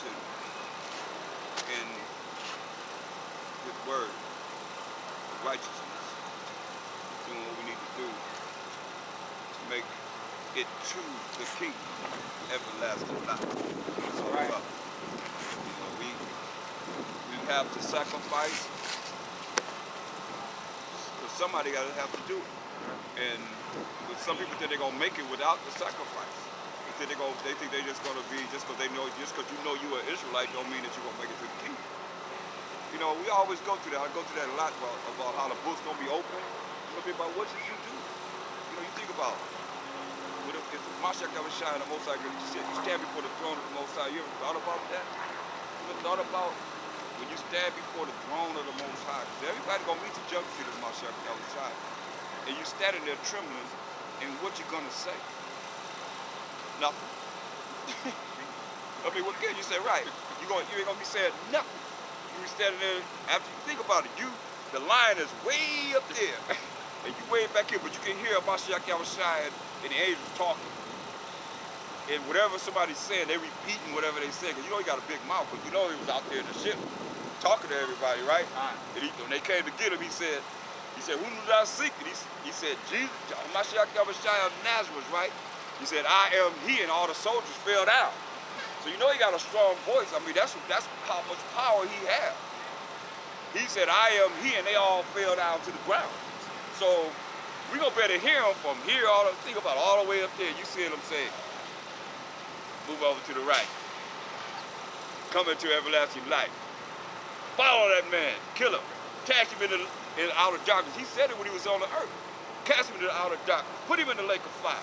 function in His word, righteousness, doing what we need to do to make it to the kingdom, everlasting life. That's all Right. about. You know, we have to sacrifice because somebody got to have to do it. And some people think they're gonna make it without the sacrifice. They think they're just gonna be just because you know you're an Israelite don't mean that you're gonna make it to the kingdom. You know, we always go through that. I go through that a lot about how the book's gonna be open. It's gonna be about what did you do. You know, you think about if the Mashiach ever shine, the Most High, you stand before the throne of the Most High. You ever thought about that? You ever thought about when you stand before the throne of the Most High? Because everybody gonna meet the judgment seat of Mashiach ever shine, and you standing there trembling, and what you gonna say? Nothing. I mean, what can you say? Right? You ain't gonna be saying nothing. You be standing there. After you think about it, the line is way up there, and you way back here, but you can hear Mashiach Yahushua and the angels talking. And whatever somebody's saying, they repeating whatever they say. Cause you know he got a big mouth, but you know he was out there in the ship talking to everybody, right? And when they came to get him, he said, who did I seek? And he said, Jesus, Mashiach Yahushua of Nazareth, right? He said, I am he, and all the soldiers fell down. So you know he got a strong voice. I mean, that's how much power he has. He said, I am he, and they all fell down to the ground. So we gonna better hear him from here think about it, all the way up there. You see him say, move over to the right. Come into everlasting life. Follow that man, kill him, cast him in outer darkness. He said it when he was on the earth. Cast him into the outer darkness. Put him in the lake of fire.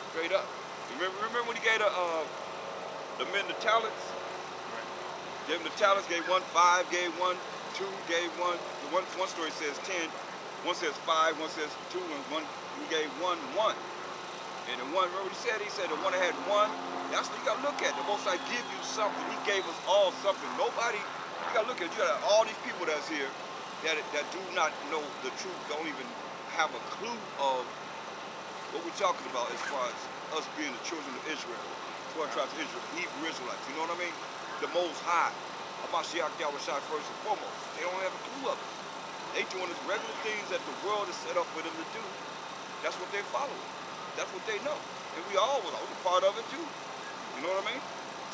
Straight up. Remember when he gave the men the talents? Gave them the talents, gave 1 5, gave 1 2, gave 1. One story says 10, one says 5, one says 2, and he gave 1 1. And the one, remember what he said? He said the one that had 1, that's what you gotta look at. The Most High give you something. He gave us all something. Nobody, you gotta look at it. You got all these people that's here that do not know the truth, don't even have a clue of what we're talking about as far as us being the children of Israel, 12 tribes of Israel, Hebrew Israelites, you know what I mean? The Most High, Mashiach Yahushua first and foremost. They don't have a clue of it. They doing this regular things that the world is set up for them to do. That's what they're following. That's what they know. And I was a part of it too. You know what I mean?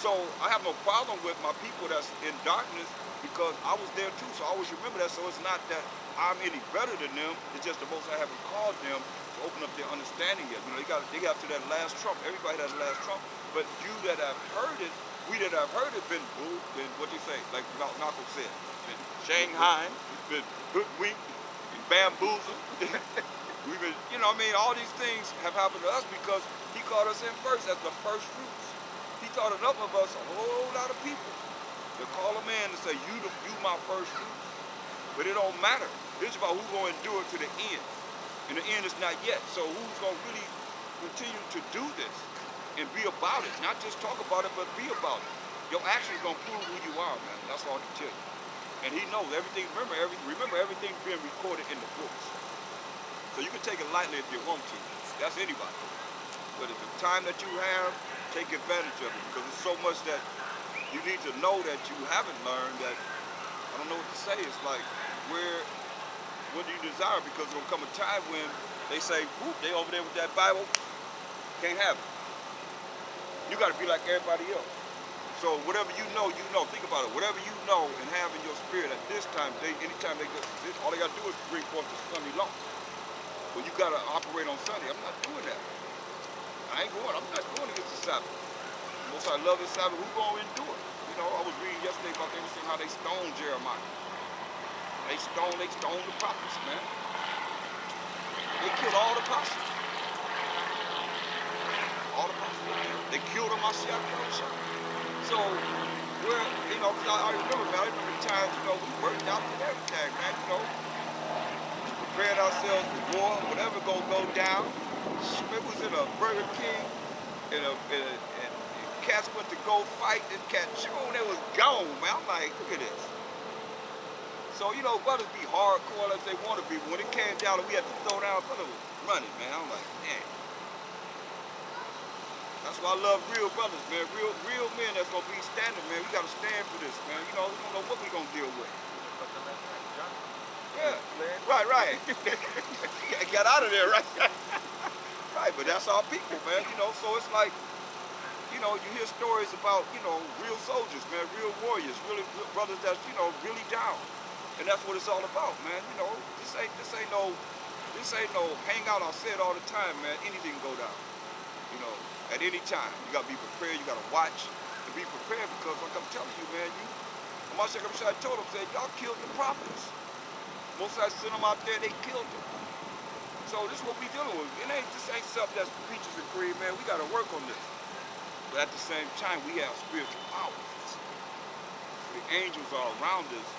So I have no problem with my people that's in darkness because I was there too. So I always remember that. So it's not that I'm any better than them. It's just the Most I haven't called them to open up their understanding yet. You know, they got to that last trump. Everybody has a last trump. But you that have heard it, we that have heard it, been booed, been what you say, like Malcolm said, been Shanghai, been hoodwinked, been bamboozled. We've been, you know, I mean, all these things have happened to us because he called us in first as the first fruits. He taught enough of us, a whole lot of people, to call a man and say, you my first fruits. But it don't matter. It's about who's going to endure to the end. And the end is not yet. So who's going to really continue to do this and be about it? Not just talk about it, but be about it. Your actions going to prove who you are, man. That's all I can tell you. And he knows everything. Remember everything's being recorded in the books. So you can take it lightly if you want to. That's anybody. But at the time that you have, take advantage of it because it's so much that you need to know that you haven't learned that I don't know what to say. It's like what do you desire? Because there'll come a time when they say, whoop, they over there with that Bible, can't have it. You got to be like everybody else. So whatever you know, think about it. Whatever you know and have in your spirit at this time, anytime they go, all they got to do is bring forth the Sunday law. Well, you got to operate on Sunday. I'm not doing that. I'm not going against the Sabbath. Most I love the Sabbath, who's going to endure? You know, I was reading yesterday about how they stoned Jeremiah. They stoned the prophets, man. They killed all the prophets. All the prophets. They killed them, Mashiach Yahushua. So, you know, cause I remember times, you know, we worked out and everything, man, you know. Prepared ourselves for war, whatever gonna go down. It was in a Burger King, and cats went to go fight, and cat chewed, they was gone, man. I'm like, look at this. So, you know, brothers be hardcore as they want to be. When it came down and we had to throw down, brother was running, man. I'm like, man. That's why I love real brothers, man. Real men that's gonna be standing, man. We gotta stand for this, man. You know, we don't know what we gonna deal with. Yeah. Right. Got out of there, right? Right, but that's our people, man. You know, so it's like, you know, you hear stories about, you know, real soldiers, man, real warriors, really real brothers that's, you know, really down. And that's what it's all about, man. You know, this ain't no hangout. I say it all the time, man. Anything can go down. You know, at any time. You gotta be prepared, you gotta watch and be prepared because like I'm telling you, man, Mashiach Abishai told them, said, y'all killed the prophets. Most I sent them out there, they killed them. So this is what we dealing with. This ain't something that's peaches and cream, man. We gotta work on this. But at the same time, we have spiritual powers. The angels are around us,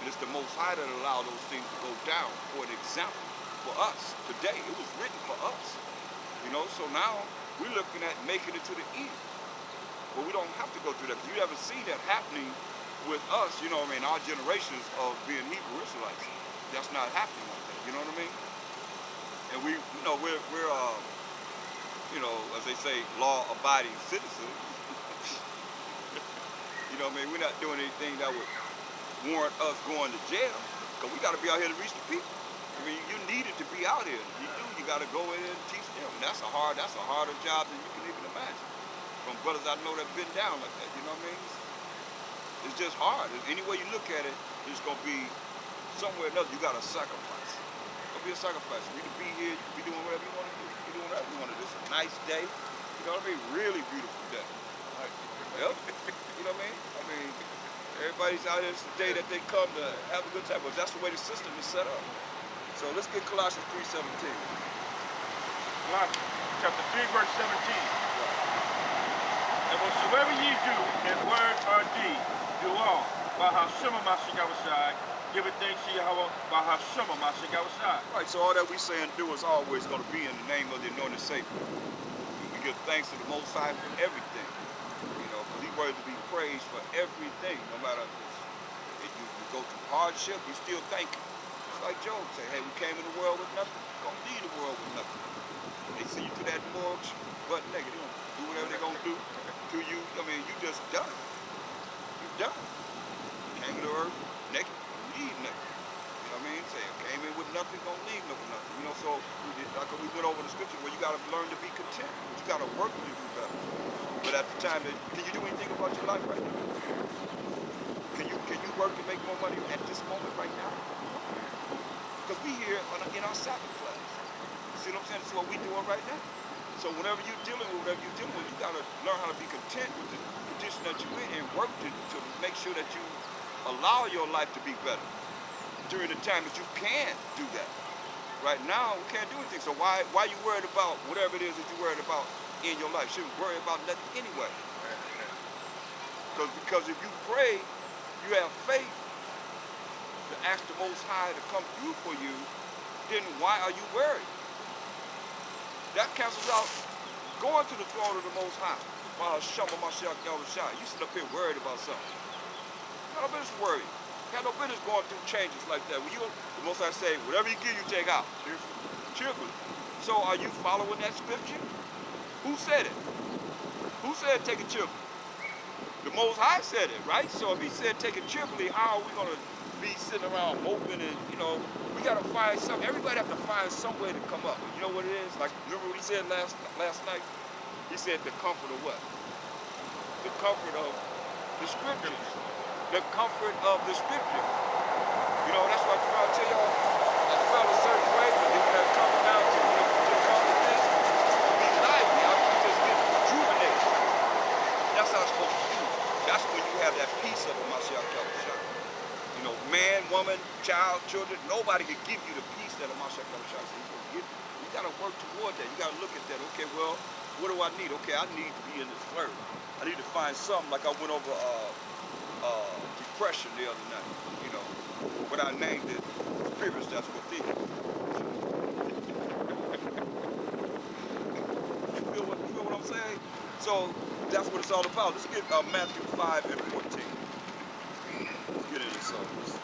and it's the Most High that allow those things to go down. For an example, for us today, it was written for us. You know, so now we're looking at making it to the end. But we don't have to go through that. You haven't seen that happening with us, you know what I mean, our generations of being Hebrew Israelites. That's not happening like that, you know what I mean? And we're you know, as they say, law-abiding citizens. You know what I mean? We're not doing anything that would warrant us going to jail, because we got to be out here to reach the people. I mean, you needed to be out here. You got to go in and teach them. And that's a harder job than you can even imagine. From brothers I know that have been down like that, you know what I mean? It's just hard. Any way you look at it, it's going to be somewhere or another. You got to sacrifice. It's going to be a sacrifice. For you to be here, you can be doing whatever you want to do. You can be doing whatever you want to do. It's a nice day. You know what I mean? Really beautiful day. Yep. You know what I mean? Everybody's out here. It's the day that they come to have a good time. But that's the way the system is set up. So let's get Colossians 3:17. Colossians chapter 3, verse 17. And whatsoever ye do in word or deed, do all by Hashem Mashiach Abishai, give it thanks to Yahweh by Hashem Mashiach Abishai. Right, so all that we say and do is always going to be in the name of the anointed Savior. We give thanks to the Most High for everything. You know, because He's worthy to be praised for everything, no matter if you go through hardship, you still thank Him. It's like Job said, hey, we came in the world with nothing, we're going to leave the world with nothing. They see you to that morgue, but nigga, they going to do whatever they're going to do to you. I mean, you just done. You done. Came to earth naked, leave naked. You know what I mean? Say, came in with nothing, gonna leave with nothing. You know, so like we went over the scripture where you gotta learn to be content. But you gotta work to do better. But at the time, can you do anything about your life right now? Can you work to make more money at this moment right now? Because we here in our Sabbath class. You see what I'm saying? This is what we doing right now. So whenever you're dealing with whatever you're dealing with, you gotta learn how to be content with the condition that you're in and work to make sure that you allow your life to be better during the time that you can do that. Right now, we can't do anything. So why you worried about whatever it is that you're worried about in your life? Shouldn't worry about nothing anyway. Because if you pray, you have faith to ask the Most High to come through for you, then why are you worried? That cancels out going to the throne of the Most High. You sit up here worried about something. Got no business worried. Got no business going through changes like that. When the Most High say, whatever you give, you take out. Cheerfully. So are you following that scripture? Who said it? Who said take it cheerfully? The Most High said it, right? So if He said take it cheerfully, how are we going to be sitting around moping and, you know, we got to find something. Everybody have to find some way to come up. You know what it is? Like, remember what He said last night? He said the comfort of what? The comfort of the scriptures. The comfort of the scriptures. You know, that's why I tell y'all, I felt a certain way, but if that comes down to comfort this, be lively. I mean, just get rejuvenated. That's how it's supposed to be. That's when you have that peace of the Mashiach Yahushua. You know, man, woman, child, children, nobody can give you the peace that a Mashiach Yahushua says He's going to give you. You got to work toward that. You got to look at that. Okay, well, what do I need? Okay, I need to be in this word. I need to find something. Like I went over depression the other night, you know, but I named it spirits that's within. You feel what I'm saying? So that's what it's all about. Let's get Matthew 5 and 14. Let's get into something.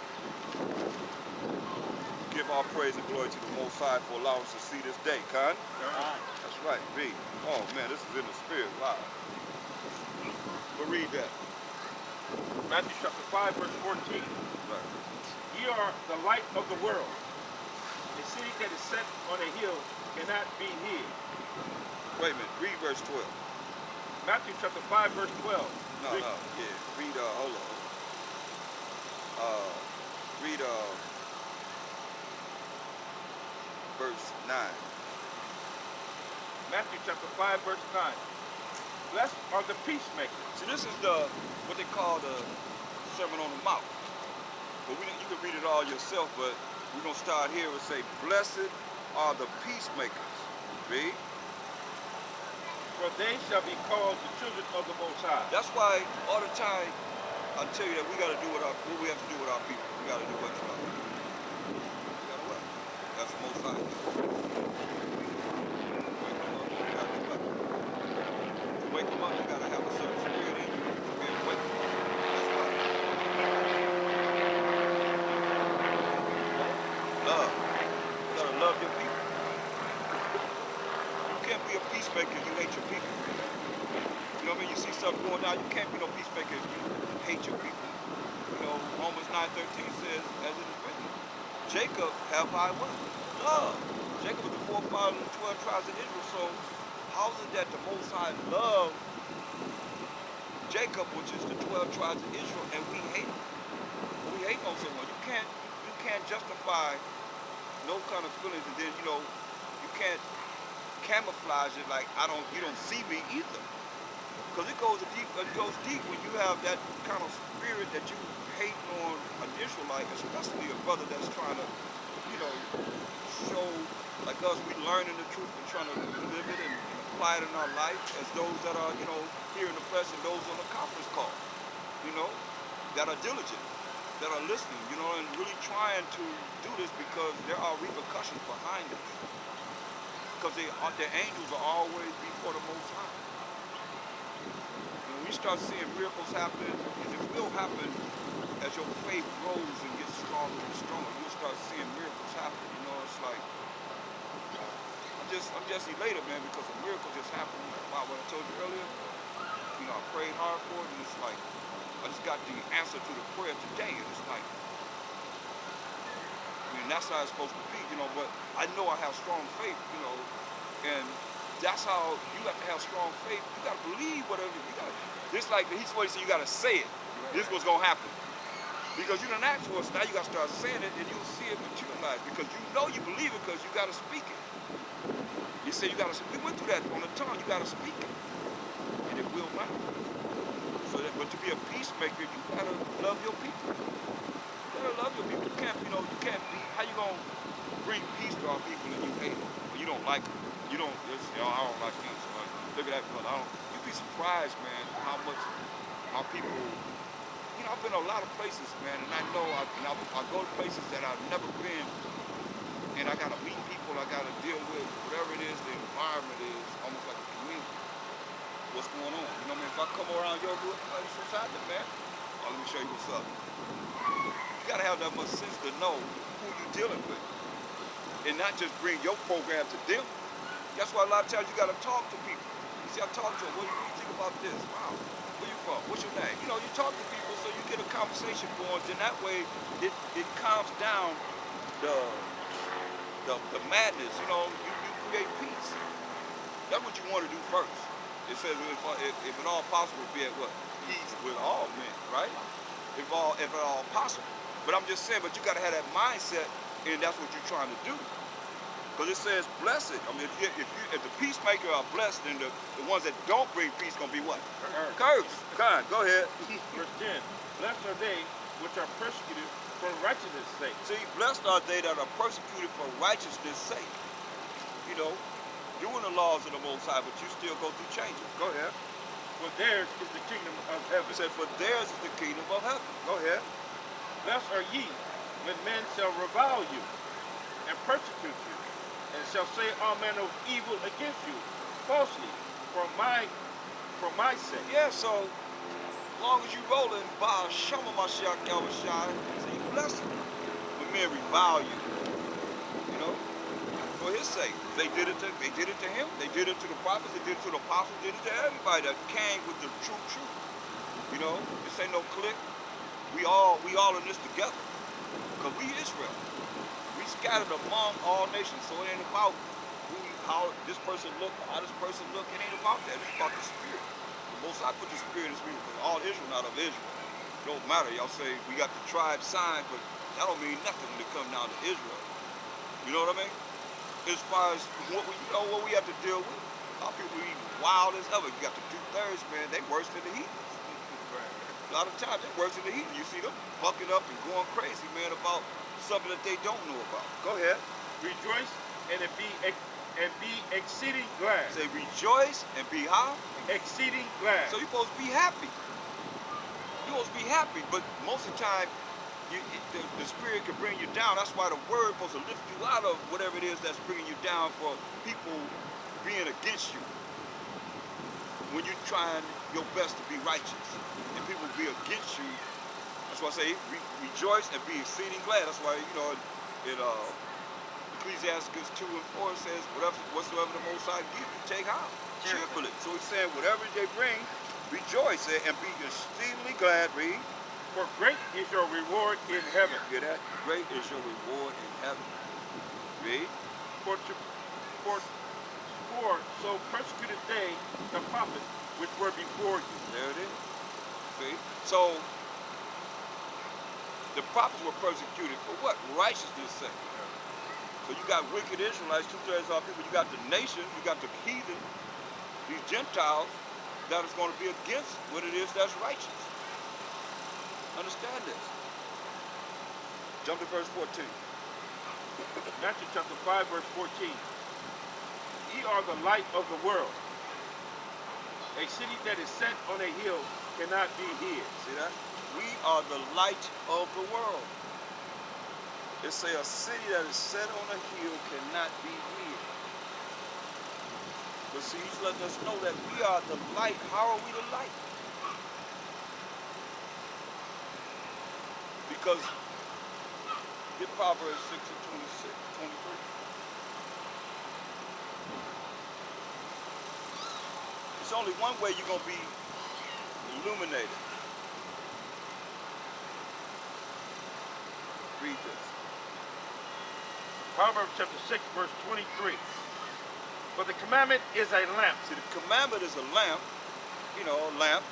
Give all praise and glory to the Most High for allowing us to see this day, Khan. That's right. Read. Oh man, this is in the spirit. Wow. But read that. Matthew chapter 5, verse 14. Right. Ye are the light of the world. A city that is set on a hill cannot be hid. Wait a minute. Read verse 12. Matthew chapter 5, verse 12. No, Read- no. Yeah. Read. Hold on. Read. Verse 9. Matthew chapter 5, verse 9. Blessed are the peacemakers. See, this is what they call the Sermon on the Mount. But you can read it all yourself. But we're gonna start here and say, "Blessed are the peacemakers." Read. For they shall be called the children of the Most High. That's why all the time I tell you that we got to do what we have to do with our people. We got to do what to our people. We got to what? That's the Most High. To wake them up, you got to have a certain spirit in you to be able to wake them up. That's why. Love. You got to love your people. You can't be a peacemaker if you hate your people. You know what I mean? You see something going down, you can't be no peacemaker if you hate your people. You know, Romans 9:13 says, as it is written, Jacob have I what? Love. Jacob was the forefather of the 12 tribes of Israel, so how is it that the Most High loved Jacob, which is the 12 tribes of Israel, and we hate him? We hate on someone. You can't justify no kind of feelings, and then, you can't camouflage it like you don't see me either. Because it goes deep when you have that kind of spirit that you hate on an Israelite, especially a brother that's trying to, show like us, we learning the truth and trying to live it and apply it in our life as those that are, here in the flesh and those on the conference call, that are diligent, that are listening, and really trying to do this because there are repercussions behind this. Because their angels are always before the Most High. When you start seeing miracles happen, and it will happen as your faith grows and gets stronger and stronger, you'll start seeing miracles happen. It's like, I'm just elated, man, because a miracle just happened. Wow, what I told you earlier, I prayed hard for it, and it's like, I just got the answer to the prayer today, and it's like, that's how it's supposed to be, but I know I have strong faith, and that's how you got to have strong faith. You got to believe whatever you got. This like he's supposed to say, you got to say it. This was gonna happen because you done asked for it. So now you got to start saying it, and you'll see it materialize because you believe it because you got to speak it. You say you got to. We went through that on the tongue. You got to speak it, and it will manifest. But to be a peacemaker, you got to love your people. You got to love your people. You can't be. How you gonna bring peace to our people and you hate them? Or you don't like them. I don't like them. So look at that, brother. You'd be surprised, man, how much our people. I've been a lot of places, man, and I know I go to places that I've never been, and I gotta meet people. I gotta deal with whatever it is. The environment is almost like a community. What's going on? If I come around your group, what's happening, man? Let me show you what's up. You gotta have that much sense to know who you're dealing with, and not just bring your program to them. That's why a lot of times you gotta talk to people. You see, I talk to them. What do you think about this? Wow. Where you from? What's your name? You talk to people so you get a conversation going. Then that way, it calms down the madness. You create peace. That's what you want to do first. It says, if at all possible, be at what? Peace with all men, right? If at all possible. But I'm just saying, but you got to have that mindset, and that's what you're trying to do. Because it says, blessed. If the peacemaker are blessed, then the ones that don't bring peace gonna be what? Cursed. Go ahead. Verse 10. Blessed are they which are persecuted for righteousness' sake. See, blessed are they that are persecuted for righteousness' sake. Doing the laws of the Most High, but you still go through changes. Go ahead. For theirs is the kingdom of heaven. It said, for theirs is the kingdom of heaven. Go ahead. Blessed are ye when men shall revile you and persecute you, and shall say all manner of evil against you falsely for my sake. Yeah, so as long as you rolling by Shama Mashiach Yahushua, so you blessed when men revile you. Go for his sake. They did it to him, they did it to the prophets, they did it to the apostles, did it to everybody that came with the truth. You know, this ain't no clique. We all in this together. Because we Israel. We scattered among all nations. So it ain't about how this person look, how this person look. It ain't about that. It's about the spirit. The Most High put the spirit in his people because all Israel not of Israel. It don't matter. Y'all say we got the tribe sign, but that don't mean nothing when it comes down to Israel. You know what I mean? As far as what we have to deal with, our people be wild as ever. You got the 2/3, man, they worse than the heathens. A lot of times they worse than the heathens. You see them bucking up and going crazy, man, about something that they don't know about. Go ahead. Rejoice and be exceeding glad. Say rejoice and be how? Exceeding glad. So you're supposed to be happy. You're supposed to be happy, but most of the time, the spirit can bring you down. That's why the word is supposed to lift you out of whatever it is that's bringing you down for people being against you. When you're trying your best to be righteous and people be against you, that's why I say rejoice and be exceeding glad. That's why, you know, in Ecclesiastes 2 and 4 says, whatsoever the Most High give you, take out cheerfully. So he's saying, whatever they bring, rejoice and be exceedingly glad. Read. For great is your reward in heaven. Hear that? Great is your reward in heaven. Read. For so persecuted they the prophets which were before you. There it is. See? So the prophets were persecuted for what? Righteousness' sake. So you got wicked Israelites, 2/3 of our people. You got the nations, you got the heathen, these Gentiles that is going to be against what it is that's righteous. Understand this. Jump to verse 14. Matthew chapter 5, verse 14. Ye are the light of the world. A city that is set on a hill cannot be hid. See that? We are the light of the world. It say a city that is set on a hill cannot be hid. But see, he's letting us know that we are the light. How are we the light? Because get Proverbs 6 and 26, 23. It's only one way you're going to be illuminated. Read this. Proverbs chapter 6, verse 23. For the commandment is a lamp. See, the commandment is a lamp. You know, a lamp.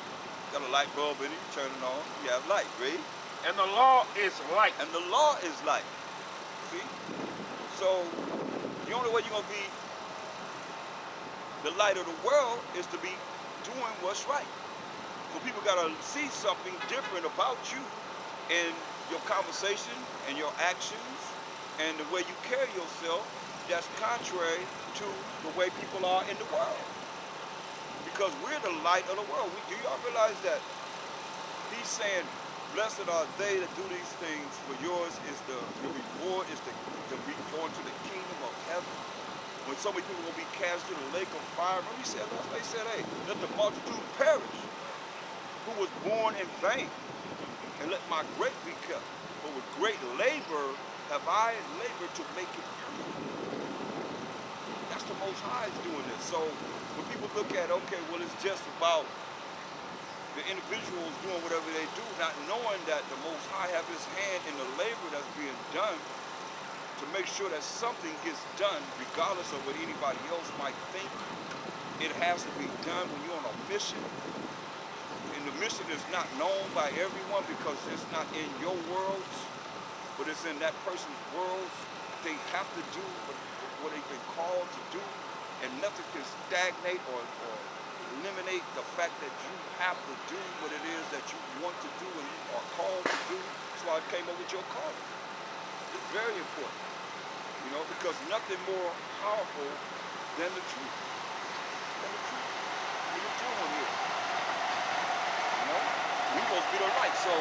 Got a light bulb in it. You turn it on. You have light. Read. And the law is light. And the law is light. See? So, the only way you're going to be the light of the world is to be doing what's right. So people got to see something different about you in your conversation and your actions and the way you carry yourself that's contrary to the way people are in the world. Because we're the light of the world. Do y'all realize that he's saying, blessed are they that do these things, for yours is the reward is to be born to the kingdom of heaven. When so many people will be cast to the lake of fire, remember he said, they said, hey, let the multitude perish, who was born in vain, and let my grape be kept. For with great labor have I labored to make it perfect. That's the Most High is doing this. So when people look at, okay, well, it's just about the individuals doing whatever they do, not knowing that the Most High have his hand in the labor that's being done to make sure that something gets done, regardless of what anybody else might think. It has to be done when you're on a mission. And the mission is not known by everyone because it's not in your worlds, but it's in that person's worlds. They have to do what they've been called to do, and nothing can stagnate or eliminate the fact that you have to do what it is that you want to do and you are called to do. That's why I came up with your calling. It's very important, you know, because nothing more powerful than the truth. Than the truth. What are you doing here? You know? We're supposed to be the light. So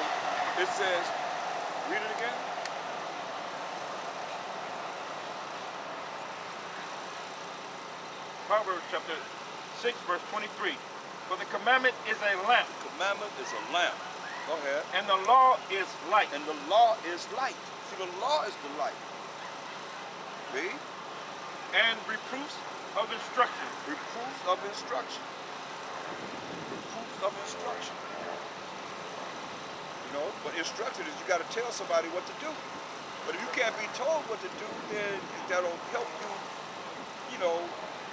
it says, read it again. Proverbs chapter 6, verse 23. For the commandment is a lamp. The commandment is a lamp. Go ahead. And the law is light. And the law is light. See, the law is the light. Read. and reproofs of instruction. Reproofs of instruction. Reproofs of instruction. You know, but instruction is you got to tell somebody what to do. But if you can't be told what to do, then that'll help you, you know,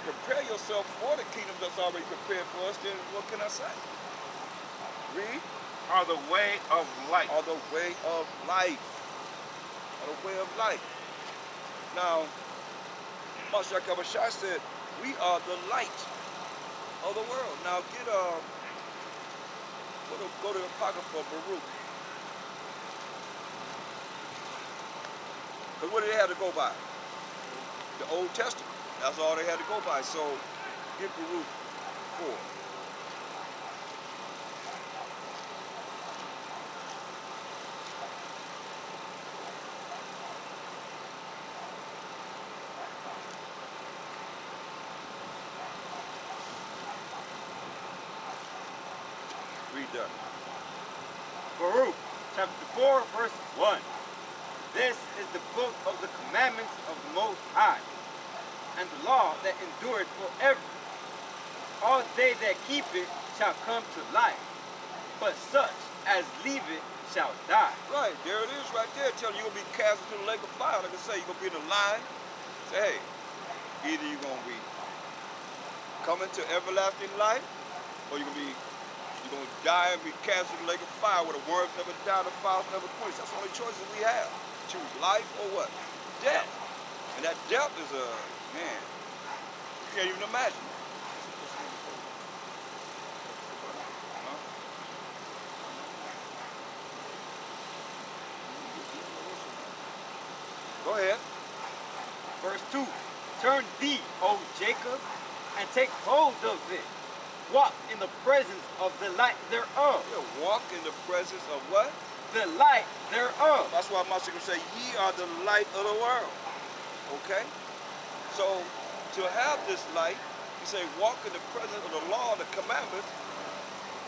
prepare yourself for the kingdom that's already prepared for us. Then what can I say? Read. Are the way of life. Are the way of life. Are the way of life. Now, Mashiach Kabashai said, we are the light of the world. Now get go to the Apocrypha of Baruch. Because what did they have to go by? The Old Testament. That's all they had to go by. So get Baruch 4. Read that. Baruch, chapter 4, verse 1. This is the book of the commandments of the Most High, and the law that endureth forever. All they that keep it shall come to life, but such as leave it shall die. Right, there it is right there, telling you you're going to be cast into the lake of fire. Like I say, you're going to be in the line. Say, hey, either you're going to be coming to everlasting life, or you're going to die and be cast into the lake of fire where the worms never die, the fowls never quench. That's the only choices we have. Choose life or what? Death. And that death is a, man, you can't even imagine. Huh? Go ahead. Verse 2. Turn thee, O Jacob, and take hold of it. Walk in the presence of the light thereof. You'll walk in the presence of what? The light thereof. That's why my sister say, ye are the light of the world. Okay? So, to have this light, he say, walk in the presence of the law and the commandments,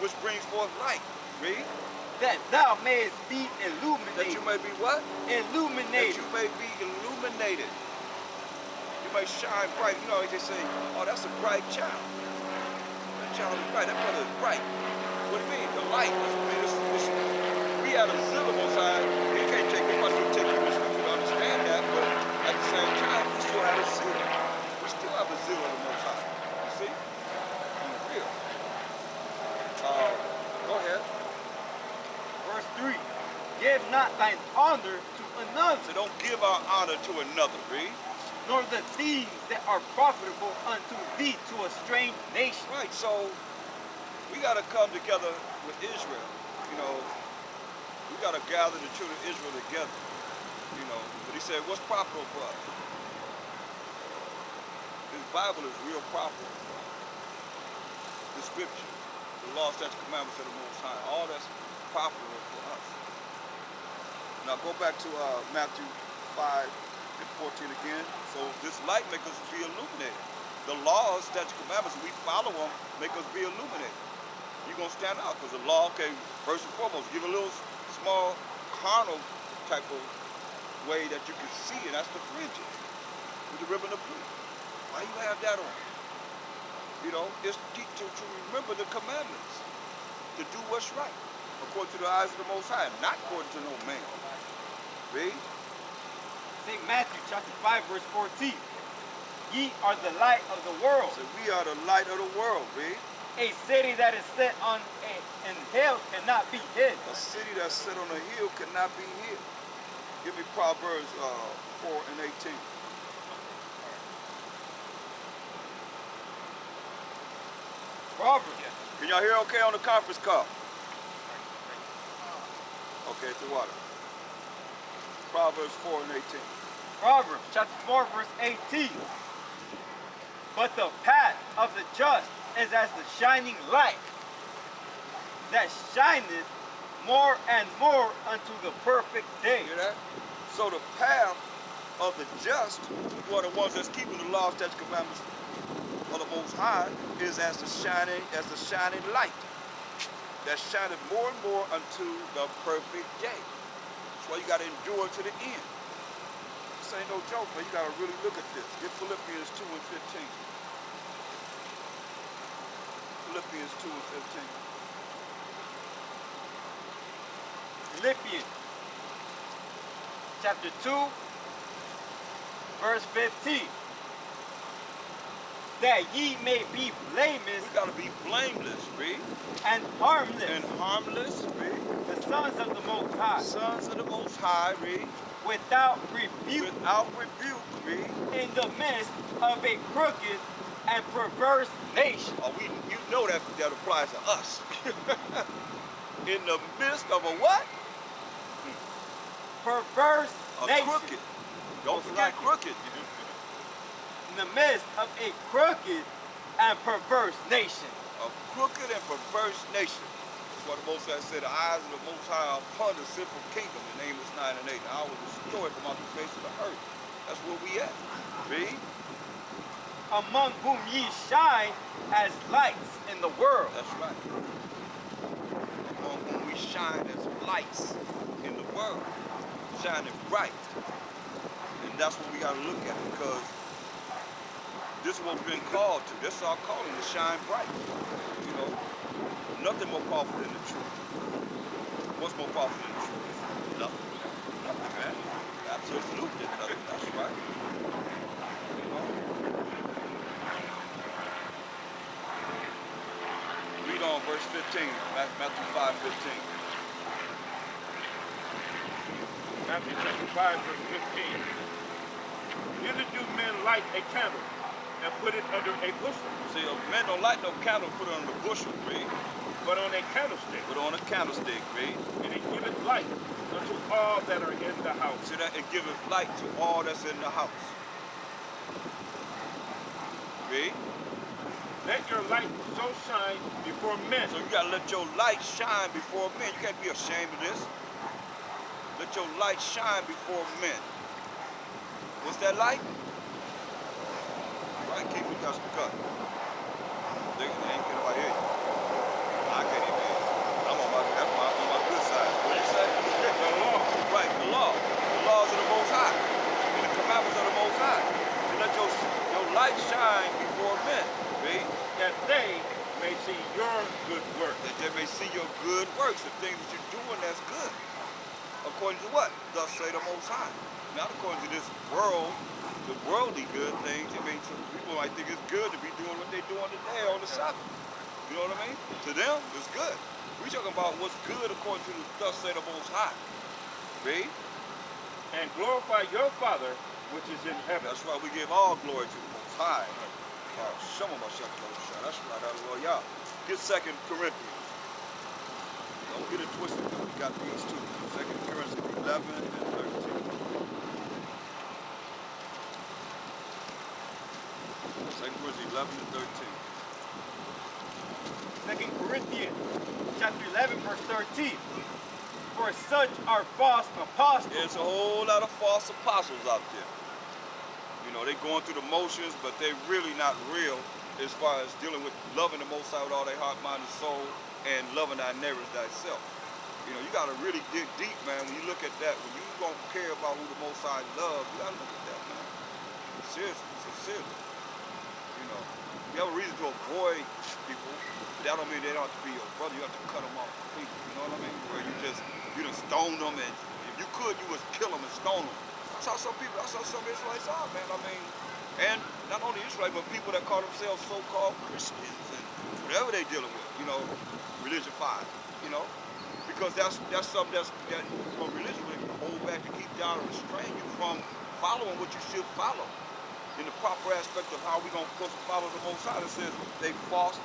which brings forth light. Read. That thou mayest be That illuminated. you may be what? That Illuminated. you may be illuminated. You may shine bright. You know, they say, oh, that's a bright child. That child is bright. That brother is bright. What do you mean? The light. We had a zeal on side. It can't take much to take you to scripture to understand that, but at the same time, we still have a zeal. We still have a zeal of the Most High. You see? On the real. Go ahead. Verse 3. Give not thine honor to another, So don't give our honor to another. Read. nor the things that are profitable unto thee to a strange nation. Right, so we got to come together with Israel. You know, we got to gather the children of Israel together. You know, but he said, what's profitable for us? This Bible is real profitable for us. The scripture, the law, statutes, commandments of the Most High, all that's profitable for us. Now go back to Matthew 5 and 14 again. So this light makes us be illuminated. The laws, statutes, commandments, we follow them, make us be illuminated. You're going to stand out because the law, okay, first and foremost, give a little small carnal type of way that you can see, and that's the fringes with the ribbon of blue. Why you have that on? You know, it's to remember the commandments, to do what's right, according to the eyes of the Most High, not according to no man. Read. St. Matthew chapter 5 verse 14. Ye are the light of the world. So we are the light of the world, read. A city that is set on an hill cannot be hid. A city that's set on a hill cannot be hid. Give me Proverbs 4 and 18. Proverbs. Can y'all hear okay on the conference call? Okay, it's the water. Proverbs 4 and 18. Proverbs chapter 4 verse 18. But the path of the just is as the shining light that shineth more and more unto the perfect day. Hear that? So the path of the just, who are the ones that's keeping the law, statutes, commandments of the Most High, is as the shining light that shineth more and more unto the perfect day. That's why you got to endure to the end. This ain't no joke, man. You gotta really look at this. Get Philippians 2 and 15. Philippians 2 and 15. Philippians chapter 2, verse 15. That ye may be blameless We gotta be blameless, read. and harmless, And harmless, read. the sons of the Most High, Sons of the Most High, read. without rebuke, Without rebuke, read. in the midst of a crooked and perverse nation. Oh, you know that applies to us. In the midst of a what? Perverse A nation. crooked. Don't Most forget likely. crooked. In the midst of a crooked and perverse nation. A crooked and perverse nation. That's what the Most High said. The eyes of the Most High are upon the sinful kingdom in Amos 9 and 8. And I will destroy it from off the face of the earth. That's where we at. Read. Among whom ye shine as lights in the world. That's right. Among whom we shine as lights in the world. Shining bright. And that's what we got to look at, because this is what we've been called to. This is our calling, to shine bright. You know, nothing more powerful than the truth. What's more powerful than the truth? Nothing. Nothing, man. Absolutely nothing. That's right. You know? Read on verse 15, Matthew 5:15. Matthew chapter 5, verse 15. Neither do men light a candle and put it under a bushel, See, men don't light no candle, put it on the bushel, read. but on a candlestick, Put it on a candlestick, read. and it giveth light unto all that are in the house. See that? It giveth light to all that's in the house. Read. Let your light so shine before men, So you gotta let your light shine before men. You can't be ashamed of this. Let your light shine before men. What's that light? Right, keep it just because. They ain't get nobody hear you. I can't even hear you. I'm on my good side. What do you say? the law, Right, the law. The laws of the Most High. And the commandments of the Most High. To let your light shine before men. Read. that they may see your good work. That they may see your good works, the things that you're doing that's good. According to what? Thus say the Most High. Not according to this world, the worldly good things. I mean, some people might think it's good to be doing what they're doing today on the Sabbath. You know what I mean? To them, it's good. We're talking about what's good according to the thus say the Most High. Read. And glorify your Father which is in heaven. That's why we give all glory to the Most High. Some of us that's right, hallelujah. Get 2 Corinthians. Don't get it twisted, though. We got these two. 2 Corinthians 11 and 13. 2 Corinthians 11 and 13. 2 Corinthians chapter 11, verse 13. For such are false apostles. There's a whole lot of false apostles out there. You know, they going through the motions, but they really not real as far as dealing with loving the Most High with all their heart, mind, and soul, and loving thy neighbor as thyself. You know, you got to really dig deep, man. When you look at that, when you don't care about who the Most High loves, you got to look at that, man. Seriously, sincerely. You know, you have a reason to avoid people, but that don't mean they don't have to be your brother. You have to cut them off completely. You know what I mean? Where you done stone them, and if you could, you would kill them and stone them. I saw some Israelites are, man. I mean, and not only Israelites, but people that call themselves so-called Christians and whatever they dealing with, you know, religion 5, you know, because that's something that from religion will hold back to keep down and restrain you from following what you should follow in the proper aspect of how we're supposed to follow the Most High. It says they false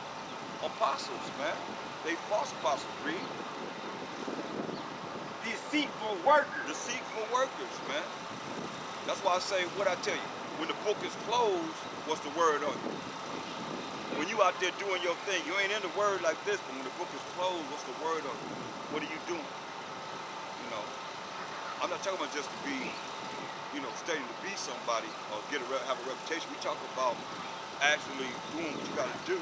apostles, man. They false apostles, read. Deceitful workers. Deceitful workers, man. That's why I say what I tell you. When the book is closed, what's the word on you? When you out there doing your thing, you ain't in the word like this, but when the book is closed, what's the word on you? What are you doing? You know, I'm not talking about just to be, you know, studying to be somebody or have a reputation. We talk about actually doing what you got to do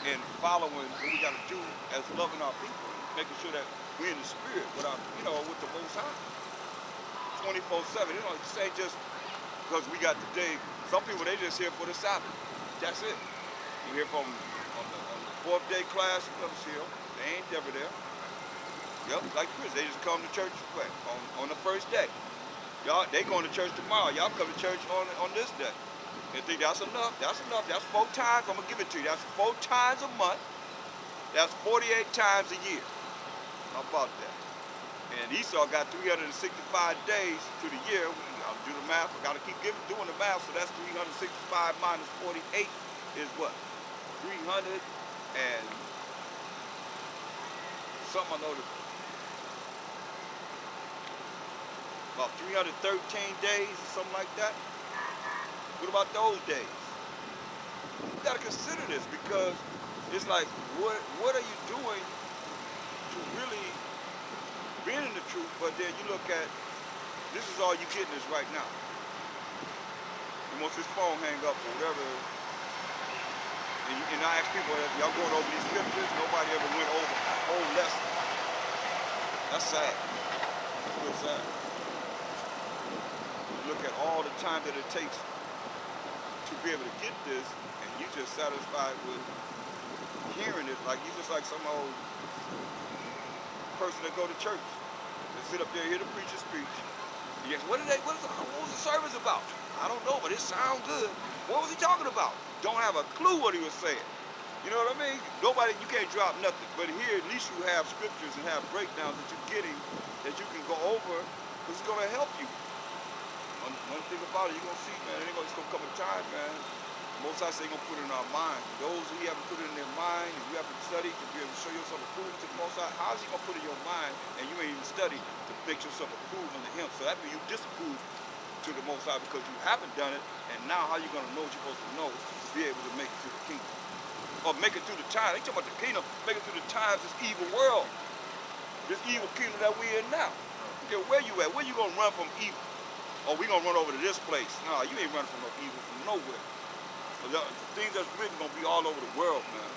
and following what we got to do as loving our people, making sure that we're in the spirit with our, you know, with the Most High. 24/7. You know, say just because we got today, some people, they just here for the Sabbath. That's it. You hear from on the fourth day class, they ain't ever there. Yep, like Chris, they just come to church on the first day. Y'all, they going to church tomorrow. Y'all come to church on this day. You think that's enough? That's enough. That's 4 times. I'm gonna give it to you. That's 4 times a month. That's 48 times a year. How about that? And Esau got 365 days to the year. I'll do the math. I gotta keep doing the math. So that's 365 minus 48 is what? 300 and something. I know about 313 days or something like that. What about those days? You gotta consider this, because it's like, what are you doing to really being in the truth? But then you look at, this is all you getting is right now. And once this phone hang up or whatever, and I ask people, y'all going over these scriptures, nobody ever went over a whole lesson. That's sad. That's real sad. You look at all the time that it takes to be able to get this, and you just satisfied with hearing it, like you just like some old person that go to church and sit up there, hear the preacher speech. Yes, what was the service about? I don't know, but it sounds good. What was he talking about? Don't have a clue what he was saying. You know what I mean? Nobody, you can't drop nothing. But here, at least you have scriptures and have breakdowns that you're getting, that you can go over, because it's going to help you. One thing about it, you're going to see, man, it's going to come a time, man. Most High say he's going to put it in our mind. Those who haven't put it in their mind, and you haven't studied to be able to show yourself approved to the Most High, how is he going to put it in your mind and you ain't even studied to make yourself approved unto him? So that means you disapprove to the Most High because you haven't done it, and now how you going to know what you're supposed to know to be able to make it to the kingdom? Or make it through the time. They talking about the kingdom, make it through the times, this evil world. This evil kingdom that we're in now. Okay, where you at? Where you going to run from evil? Or we going to run over to this place? No, you ain't running from no evil from nowhere. The things that's written going to be all over the world, man.